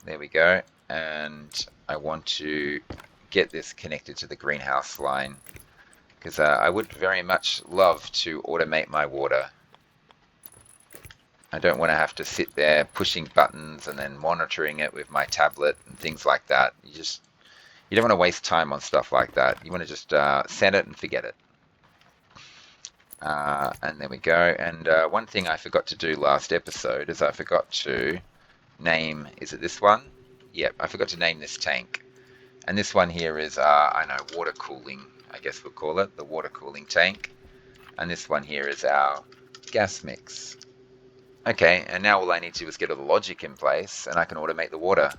There we go. And I want to get this connected to the greenhouse line, because I would very much love to automate my water. I don't want to have to sit there pushing buttons and then monitoring it with my tablet and things like that. You don't want to waste time on stuff like that. You want to just set it and forget it. And there we go. And one thing I forgot to do last episode is I forgot to name, is it this one? Yep, I forgot to name this tank. And this one here is, I know, water cooling, I guess we'll call it, the water cooling tank. And this one here is our gas mix. Okay, and now all I need to do is get all the logic in place, and I can automate the water.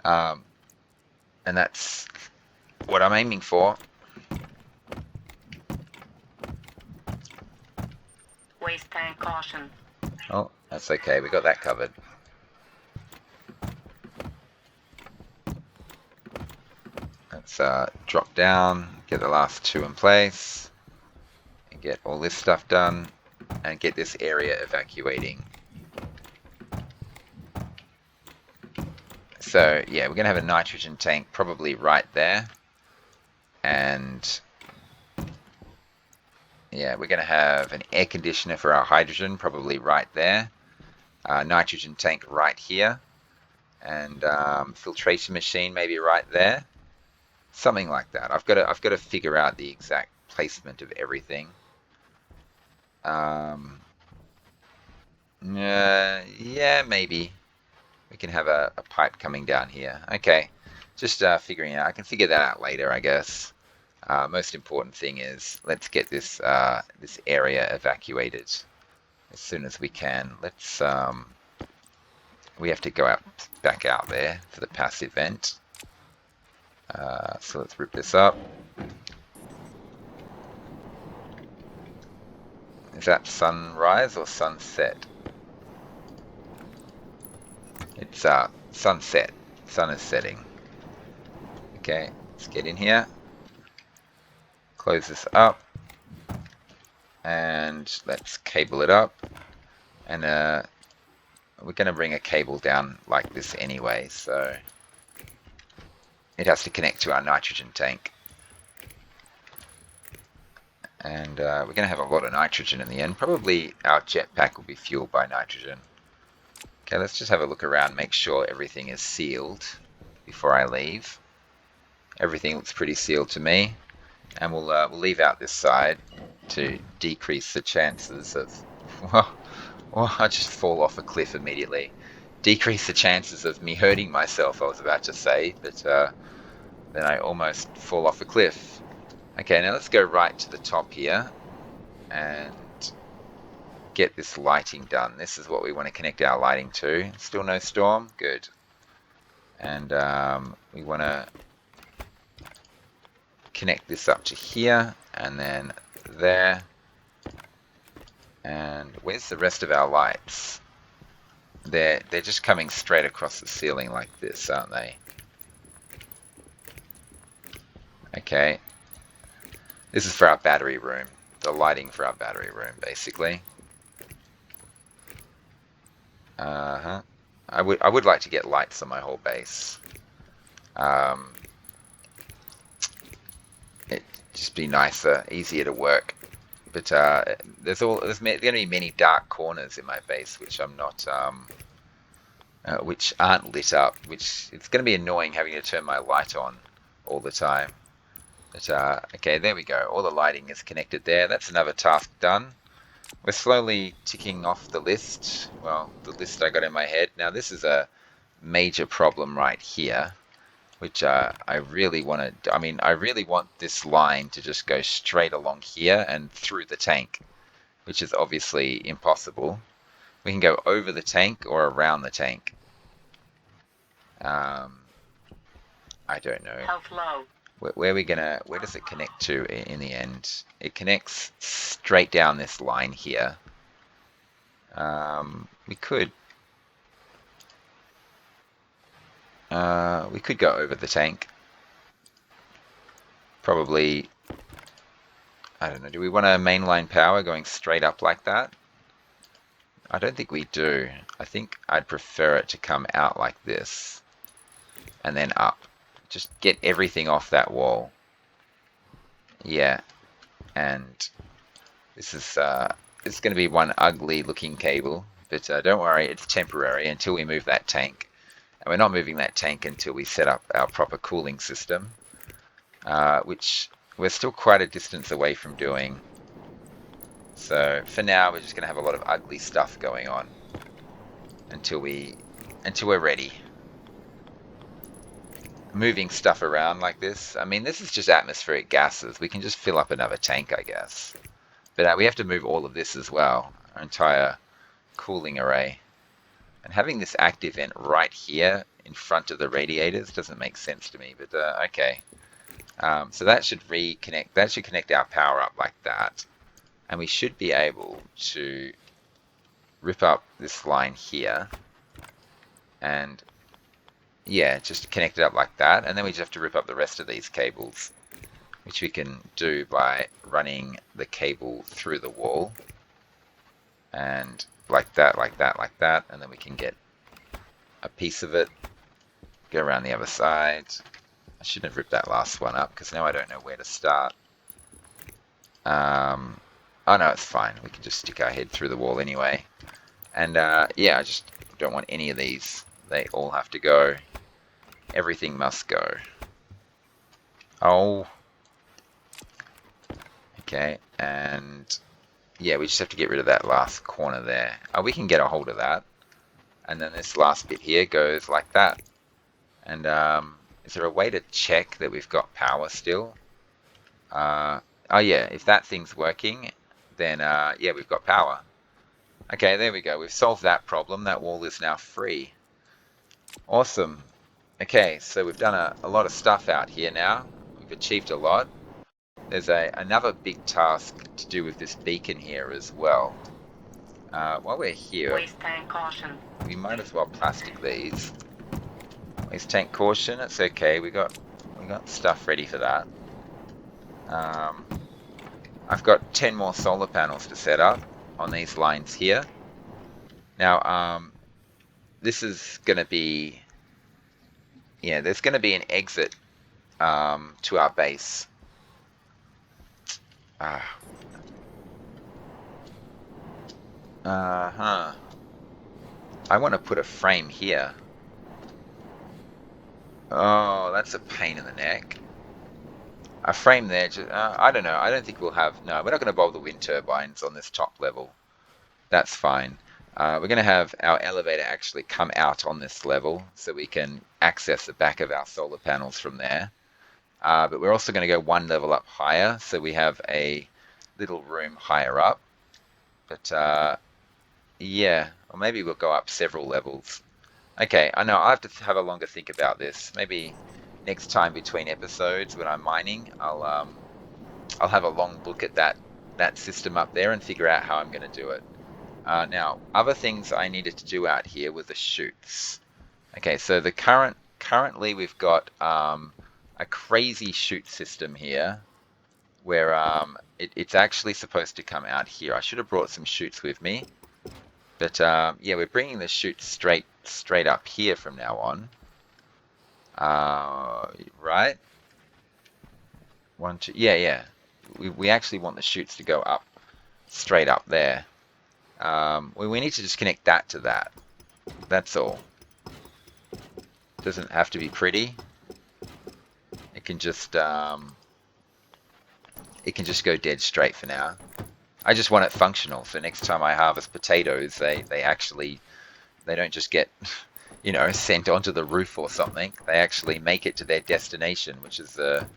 And that's what I'm aiming for. Waste tank caution. Oh, that's okay. We got that covered. Let's drop down, get the last two in place, and get all this stuff done, and get this area evacuating. So yeah, we're going to have a nitrogen tank probably right there. And yeah, we're going to have an air conditioner for our hydrogen probably right there. Nitrogen tank right here. And filtration machine maybe right there. Something like that. I've got to figure out the exact placement of everything. Yeah, maybe. We can have a pipe coming down here. Okay, just figuring it out. I can figure that out later, I guess. Most important thing is let's get this this area evacuated as soon as we can. Let's we have to go out back out there for the passive vent. So let's rip this up. Is that sunrise or sunset? It's sunset. Sun is setting. Okay, let's get in here. Close this up. And let's cable it up. And we're going to bring a cable down like this anyway, so it has to connect to our nitrogen tank. And we're going to have a lot of nitrogen in the end. Probably our jetpack will be fueled by nitrogen. Okay, let's just have a look around, make sure everything is sealed before I leave. Everything looks pretty sealed to me. And we'll leave out this side to decrease the chances of... Well, I just fall off a cliff immediately. Decrease the chances of me hurting myself, I was about to say, but then I almost fall off a cliff. Okay, now let's go right to the top here and get this lighting done. This is what we want to connect our lighting to. Still no storm? Good. And we want to connect this up to here and then there. And where's the rest of our lights? They're just coming straight across the ceiling like this, aren't they? Okay. This is for our battery room. The lighting for our battery room, basically. I would like to get lights on my whole base. It'd just be nicer, easier to work. But there's going to be many dark corners in my base, which I'm not, which aren't lit up. Which it's going to be annoying having to turn my light on all the time. But okay, there we go. All the lighting is connected there. That's another task done. We're slowly ticking off the list. Well, the list I got in my head. Now this is a major problem right here, which I really want to... I mean, I really want this line to just go straight along here and through the tank, which is obviously impossible. We can go over the tank or around the tank. I don't know. Health low. Where does it connect to in the end? It connects straight down this line here. We could go over the tank. Probably, I don't know, do we want a mainline power going straight up like that? I don't think we do. I think I'd prefer it to come out like this and then up. Just get everything off that wall. Yeah, and this is going to be one ugly looking cable, but don't worry, it's temporary until we move that tank. And we're not moving that tank until we set up our proper cooling system, which we're still quite a distance away from doing. So for now, we're just going to have a lot of ugly stuff going on until we're ready. Moving stuff around like this. I mean, this is just atmospheric gases. We can just fill up another tank, I guess. But we have to move all of this as well, our entire cooling array. And having this active vent right here in front of the radiators doesn't make sense to me, but okay. So that should reconnect. That should connect our power up like that. And we should be able to rip up this line here and yeah, just connect it up like that. And then we just have to rip up the rest of these cables, which we can do by running the cable through the wall and like that, like that, like that. And then we can get a piece of it, go around the other side. I shouldn't have ripped that last one up because now I don't know where to start. Oh no, it's fine. We can just stick our head through the wall anyway. And yeah, I just don't want any of these. They all have to go. Everything must go. Oh. Okay, and yeah, we just have to get rid of that last corner there. Oh, we can get a hold of that. And then this last bit here goes like that. And is there a way to check that we've got power still? Oh yeah, if that thing's working, then yeah, we've got power. Okay, there we go. We've solved that problem. That wall is now free. Awesome. Okay, so we've done a lot of stuff out here now. We've achieved a lot. There's another big task to do with this beacon here as well. While we're here, Waste tank caution. we might as well plastic these. Waste tank caution, it's okay. We got stuff ready for that. I've got 10 more solar panels to set up on these lines here. Now, this is going to be, yeah, there's going to be an exit to our base. I want to put a frame here. Oh, that's a pain in the neck. A frame there, just, I don't know. I don't think we'll have... No, we're not going to bowl the wind turbines on this top level. That's fine. We're going to have our elevator actually come out on this level so we can access the back of our solar panels from there. But we're also going to go one level up higher so we have a little room higher up. But yeah, or maybe we'll go up several levels. Okay, I know, I'll have to have a longer think about this. Maybe next time between episodes when I'm mining, I'll have a long look at that system up there and figure out how I'm going to do it. Now, other things I needed to do out here were the chutes. Okay, so currently we've got a crazy chute system here where it's actually supposed to come out here. I should have brought some chutes with me. But yeah, we're bringing the chute straight up here from now on. Right? 1, 2, yeah. We actually want the chutes to go up, straight up there. We need to just connect that to that. That's all. Doesn't have to be pretty. It can just go dead straight for now. I just want it functional, so next time I harvest potatoes, they don't just get, you know, sent onto the roof or something. They actually make it to their destination, which is the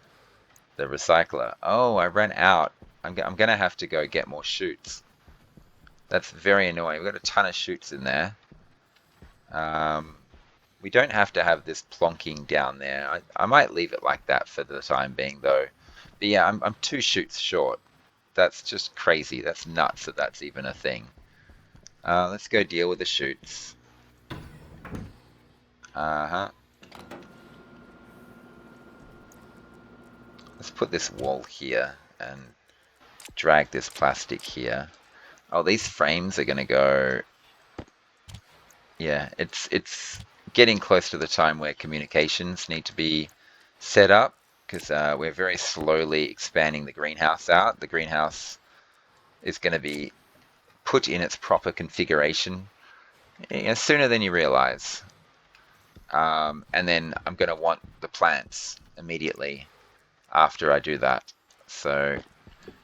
recycler. Oh, I ran out. I'm gonna have to go get more chutes. That's very annoying. We've got a ton of chutes in there. We don't have to have this plonking down there. I might leave it like that for the time being, though. But yeah, I'm 2 chutes short. That's just crazy. That's nuts that that's even a thing. Let's go deal with the chutes. Let's put this wall here and drag this plastic here. Oh, these frames are going to go... Yeah, it's getting close to the time where communications need to be set up because we're very slowly expanding the greenhouse out. The greenhouse is going to be put in its proper configuration sooner than you realize. And then I'm going to want the plants immediately after I do that. So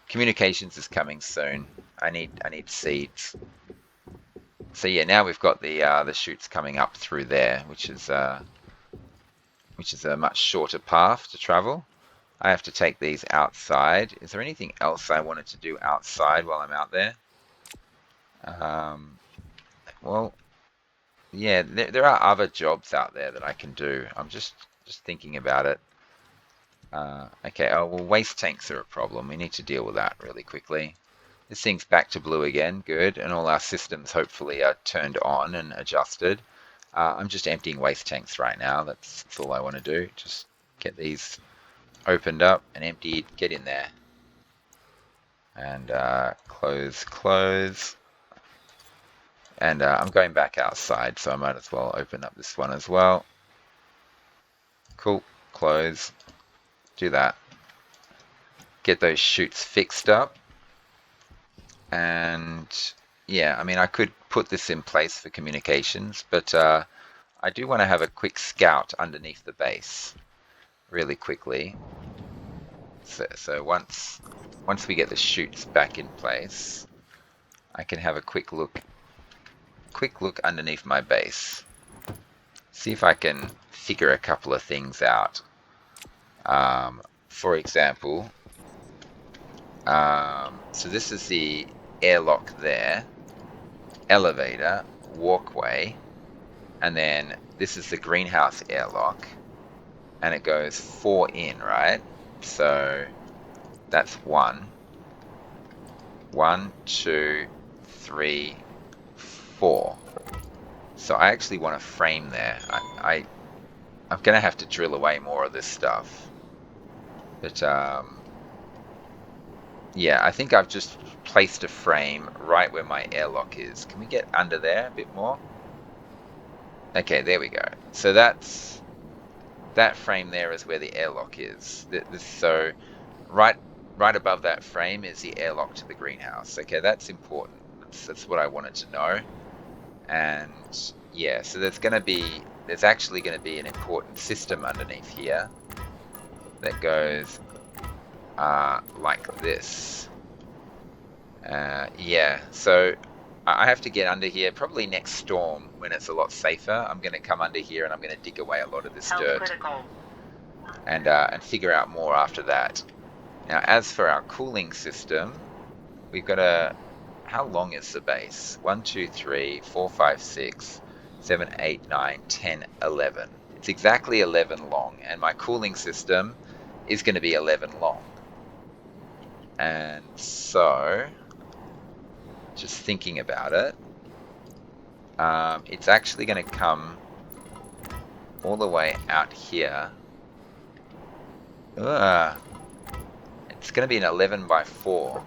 communications is coming soon. I need seeds. So yeah, now we've got the chutes coming up through there, which is a much shorter path to travel. I have to take these outside. Is there anything else I wanted to do outside while I'm out there? Well, yeah, there are other jobs out there that I can do. I'm just thinking about it. Okay, oh well, waste tanks are a problem. We need to deal with that really quickly. This thing's back to blue again, good, and all our systems hopefully are turned on and adjusted. I'm just emptying waste tanks right now. That's all I want to do. Just get these opened up and emptied. Get in there. And close. And I'm going back outside, so I might as well open up this one as well. Cool. Close. Do that. Get those chutes fixed up. And yeah, I mean, I could put this in place for communications, but I do want to have a quick scout underneath the base really quickly. So once we get the chutes back in place, I can have a quick look underneath my base. See if I can figure a couple of things out. For example, so this is the airlock there, elevator, walkway, and then this is the greenhouse airlock, and it goes 4 in, right? So that's 1, 2, 3, 4. So I actually want a frame there. I'm gonna have to drill away more of this stuff, but yeah, I think I've just placed a frame right where my airlock is. Can we get under there a bit more? Okay, there we go. So that frame there is where the airlock is. So right above that frame is the airlock to the greenhouse. Okay, that's important. That's what I wanted to know. And yeah, so there's actually going to be an important system underneath here that goes like this. Yeah, so I have to get under here probably next storm when it's a lot safer. I'm going to come under here and I'm going to dig away a lot of this dirt and figure out more after that. Now, as for our cooling system, we've got how long is the base? 1, 2, 3, 4, 5, 6, 7, 8, 9, 10, 11. It's exactly 11 long, and my cooling system is going to be 11 long. And so, just thinking about it, it's actually going to come all the way out here. It's going to be an 11 by 4.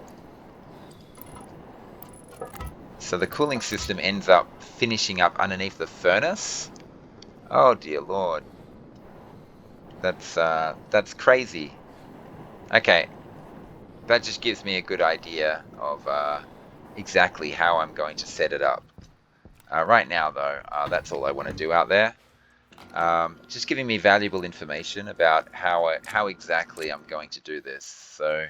So the cooling system ends up finishing up underneath the furnace. Oh dear lord. That's crazy. Okay. That just gives me a good idea of exactly how I'm going to set it up. Right now though, that's all I want to do out there. Just giving me valuable information about how exactly I'm going to do this. So,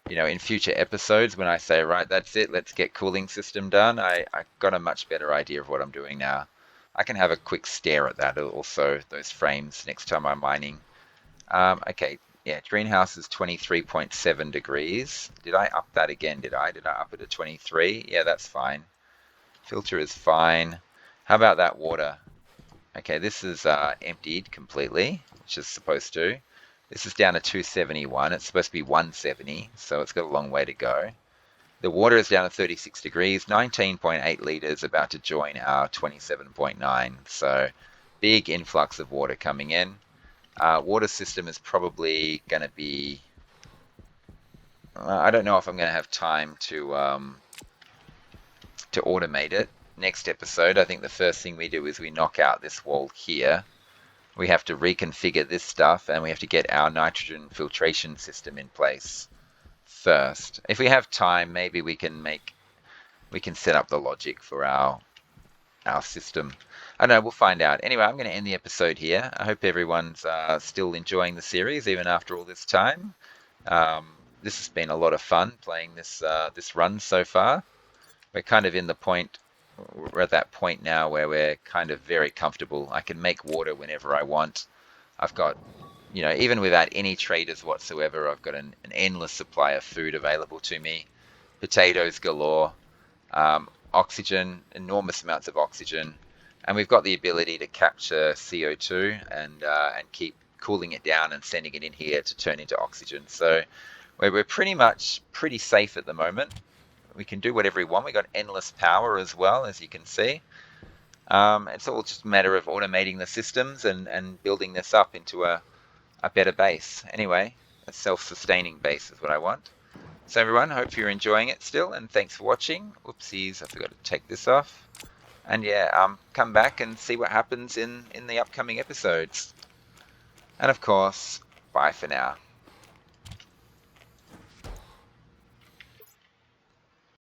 you know, in future episodes, when I say, right, that's it, let's get cooling system done, I got a much better idea of what I'm doing now. I can have a quick stare at that also, those frames, next time I'm mining. Okay, yeah, greenhouse is 23.7 degrees. Did I up that again, did I? Did I up it to 23? Yeah, that's fine. Filter is fine. How about that water? Okay, this is emptied completely, which is supposed to. This is down to 271. It's supposed to be 170, so it's got a long way to go. The water is down to 36 degrees, 19.8 liters, about to join our 27.9. So big influx of water coming in. Water system is probably going to be... I don't know if I'm going to have time to automate it. Next episode, I think the first thing we do is we knock out this wall here. We have to reconfigure this stuff, and we have to get our nitrogen filtration system in place first. If we have time, maybe we can set up the logic for our system. I don't know, we'll find out. Anyway, I'm going to end the episode here. I hope everyone's still enjoying the series even after all this time. This has been a lot of fun playing this run so far. We're kind of we're at that point now where we're kind of very comfortable. I can make water whenever I want. I've got, you know, even without any traders whatsoever, I've got an endless supply of food available to me. Potatoes galore, oxygen, enormous amounts of oxygen, and we've got the ability to capture CO2 and keep cooling it down and sending it in here to turn into oxygen. So we're pretty safe at the moment. We can do whatever we want. We got endless power as well, as you can see. It's all just a matter of automating the systems and building this up into a better base. Anyway, a self-sustaining base is what I want. So everyone, hope you're enjoying it still, and thanks for watching. Oopsies, I forgot to take this off. And yeah, come back and see what happens in the upcoming episodes. And of course, bye for now.